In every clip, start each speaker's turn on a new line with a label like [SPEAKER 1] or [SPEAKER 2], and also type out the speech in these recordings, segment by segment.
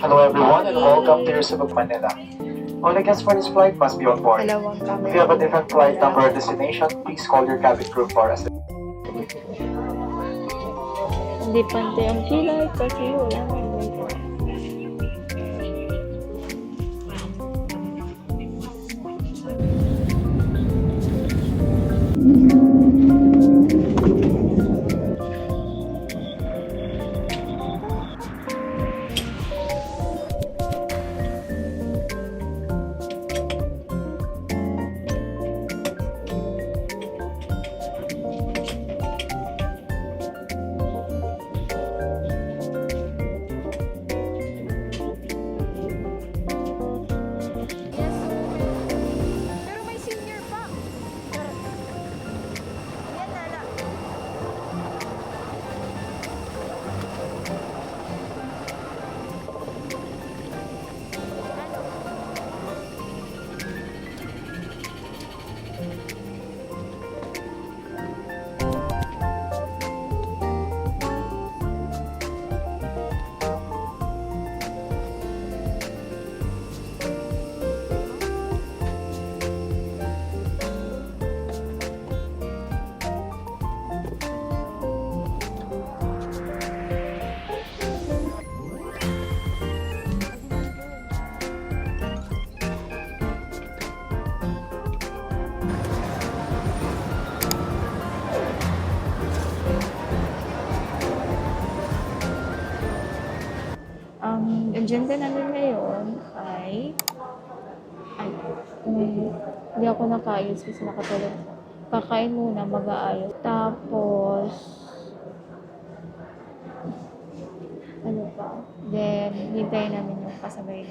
[SPEAKER 1] Hello everyone and welcome to your Cebu, Manila. All the guests for this flight must be on board. If you have a different flight number or destination, please call your cabin crew for us.
[SPEAKER 2] Hindi pantay ang kilay kasi wala nang wifi. Ang agenda namin ngayon ay hindi ako nakaayos kasi nakatulog. Kakain muna, mag-aayos. Tapos, ano pa? Then, hintayin namin yung kasabay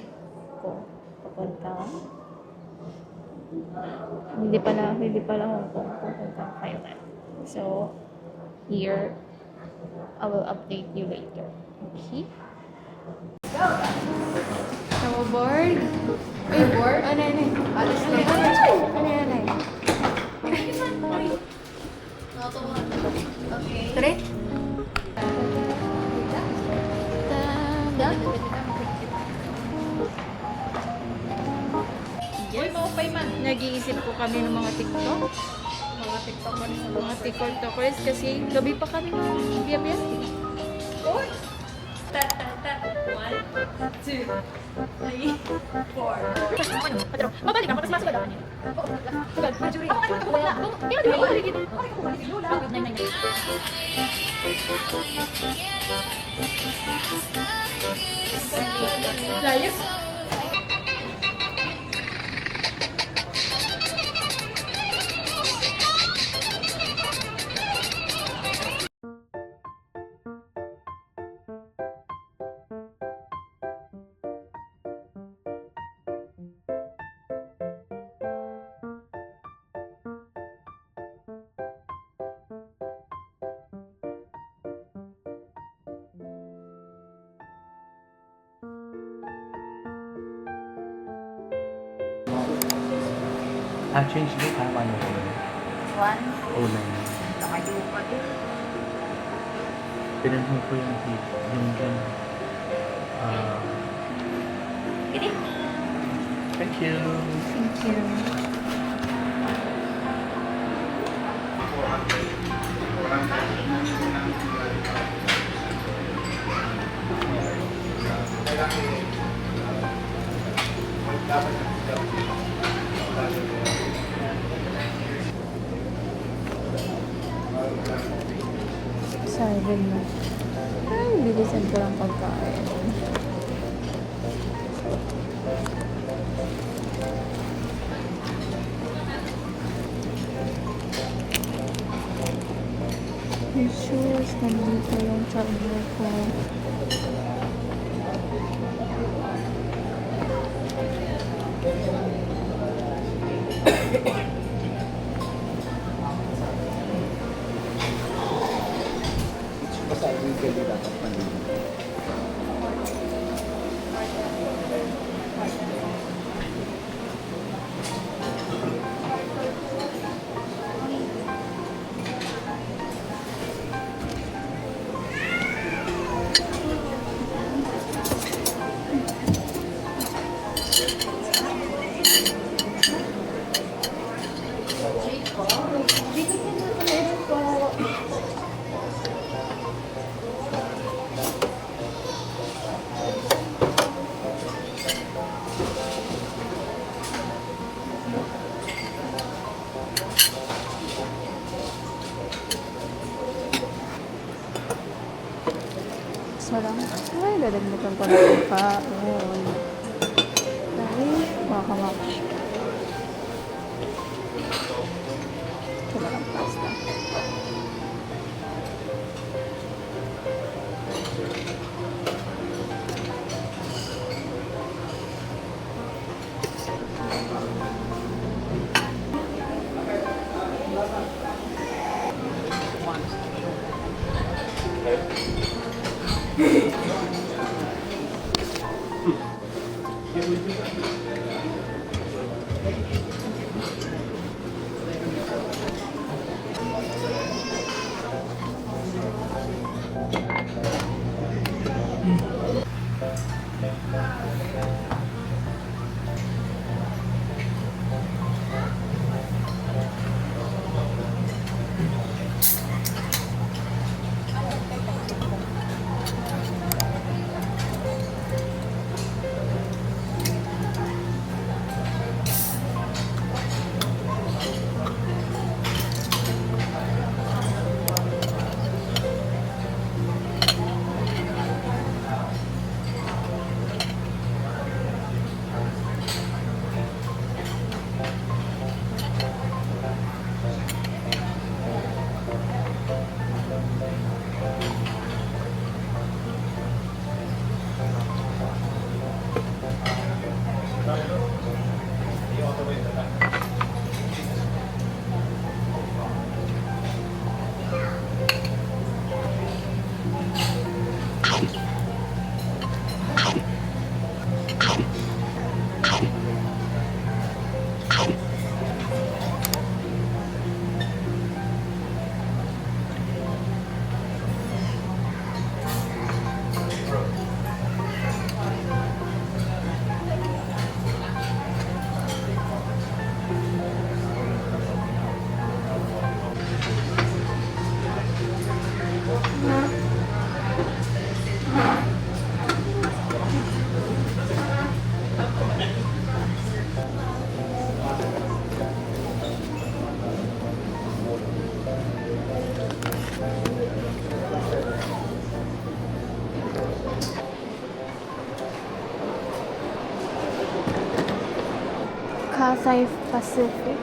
[SPEAKER 2] ko papunta. Hindi pala Hong Kong, papunta Thailand. So, here, I will update you later. Okay? Tama board? Uy, board? Ano? Alis na. Ano? Okay. Tara? Uy, maupay man. Nag-iisip ko kami ng mga TikTok. Mga TikTokers kasi gabi pa kami ng biya-biya. Uy! 1, 2, 3, 4. Mabalik ako, tapos masuk ka niya. Tugad, majuri. Kaya di ba balik ito? Layas.
[SPEAKER 3] Change date ha, paano ko?
[SPEAKER 4] 1.
[SPEAKER 3] Ulan.
[SPEAKER 4] Nakayo pa din.
[SPEAKER 3] Pinanong ko yung dyan.
[SPEAKER 4] Gini?
[SPEAKER 3] Thank you.
[SPEAKER 2] Thank you. Sabi mo. Ay, bilisan ko lang pagkain. Yung shoes, nandito yung charger ko.
[SPEAKER 3] Basta legally dapat panlinis.
[SPEAKER 2] kadagdagan ko na yung kaon. Dahil, makamatch. Ito na lang pasta. Cathay Pacific.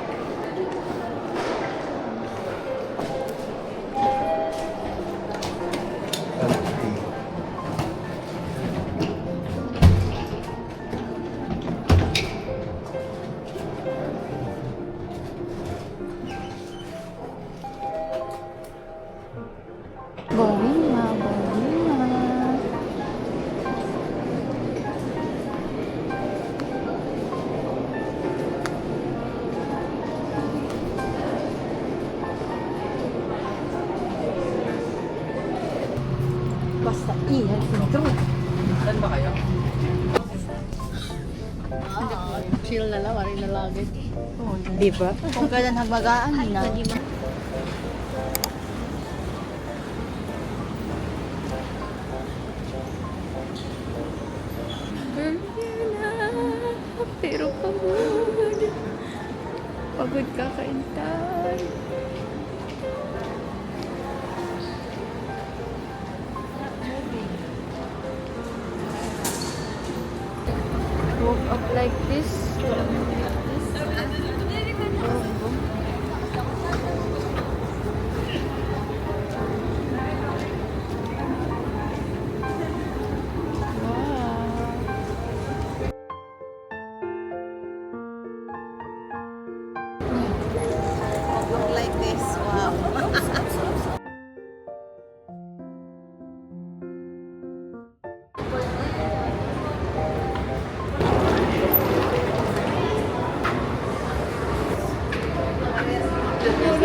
[SPEAKER 2] Going na, going na. Basta iyan intro.
[SPEAKER 3] Saan ba kayo?
[SPEAKER 2] Chill na lang, wari na lagi. Di ba? Kung kailan hagbagaan na. Pero pagod. Pagod kakaintay. Woke up like this.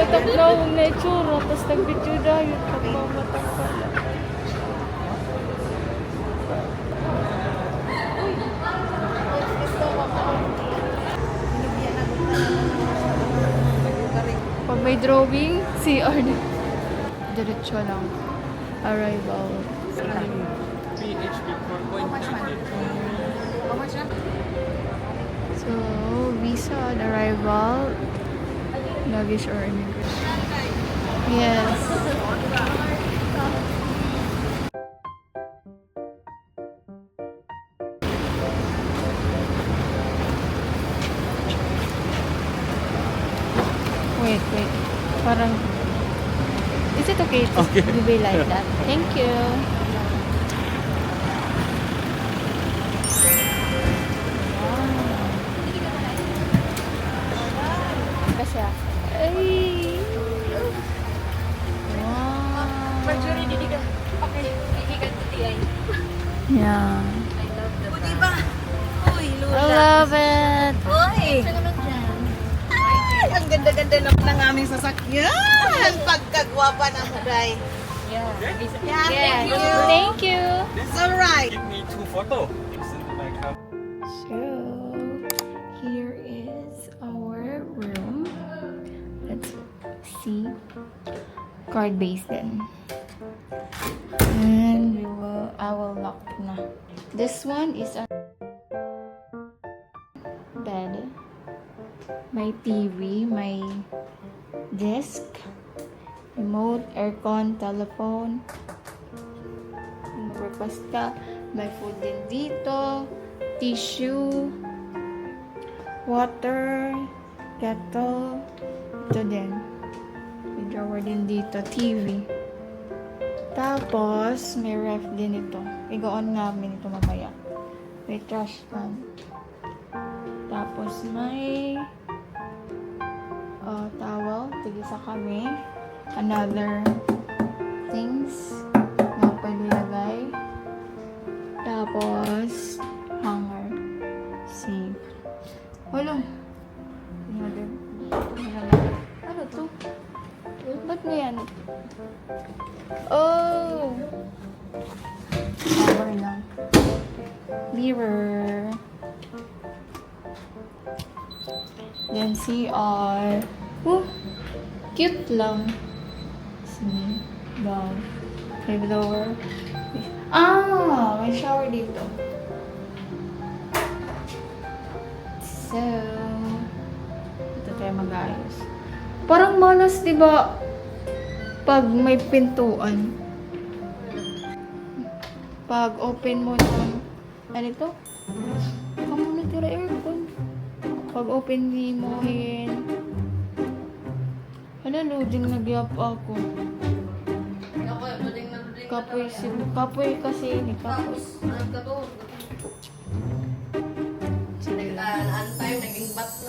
[SPEAKER 2] Nataklaw na itsura, tapos nag-video dahil pagmamatang pala. Pag may drawing, CR na. Diretso lang. Arrival.
[SPEAKER 3] PHP 4.9.
[SPEAKER 2] So, visa on arrival. Luggage or immigration. Yes. Wait. Parang, is it okay to be like that? Thank you. Kasi, ay. Wow.
[SPEAKER 4] Marjorie, hindi ka. Okay, kaibigan ko tiay.
[SPEAKER 2] Yeah.
[SPEAKER 4] I love the
[SPEAKER 5] Buti ba? Uy,
[SPEAKER 2] I
[SPEAKER 5] Lula.
[SPEAKER 2] love it.
[SPEAKER 5] Uy!
[SPEAKER 4] Siya naman dyan.
[SPEAKER 5] Ay, ang ganda-ganda naman ng aming sasakyan. Pagkagwapa ng Muday.
[SPEAKER 4] Yeah.
[SPEAKER 5] Yeah,
[SPEAKER 2] Yes.
[SPEAKER 5] thank you.
[SPEAKER 2] Thank you.
[SPEAKER 5] It's alright.
[SPEAKER 3] Give me 2 photos. It's in my car.
[SPEAKER 2] So, here is our room. Let's see. Card basin. And I will lock na. This one is a bed. My TV, my desk, remote, aircon, telephone. Breakfast ka. May food din dito. Tissue. Water. Kettle. Ito din. May drawer din dito. TV. Tapos, may ref din ito. Igo-on namin ito mamaya. May trash can. Tapos, may towel. Tigisa kami. Another things na pwede lagay. Tapos, hanger. See. Wala. Ano to? Ba't may ano? Oh! Cover lang. Mirror. Then CR. Oh! Cute lang. See? Wow. May blower. Ah! May shower dito. So, ito tayo mag-ayos. Parang malas, di ba? Pag may pintuan. Pag open mo ng ano ito? Baka muna tira aircon. Pag open mo hin. Ano, loading nagyap ako. Kapoy kasi ni kapoy.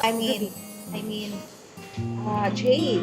[SPEAKER 5] I mean, Jay.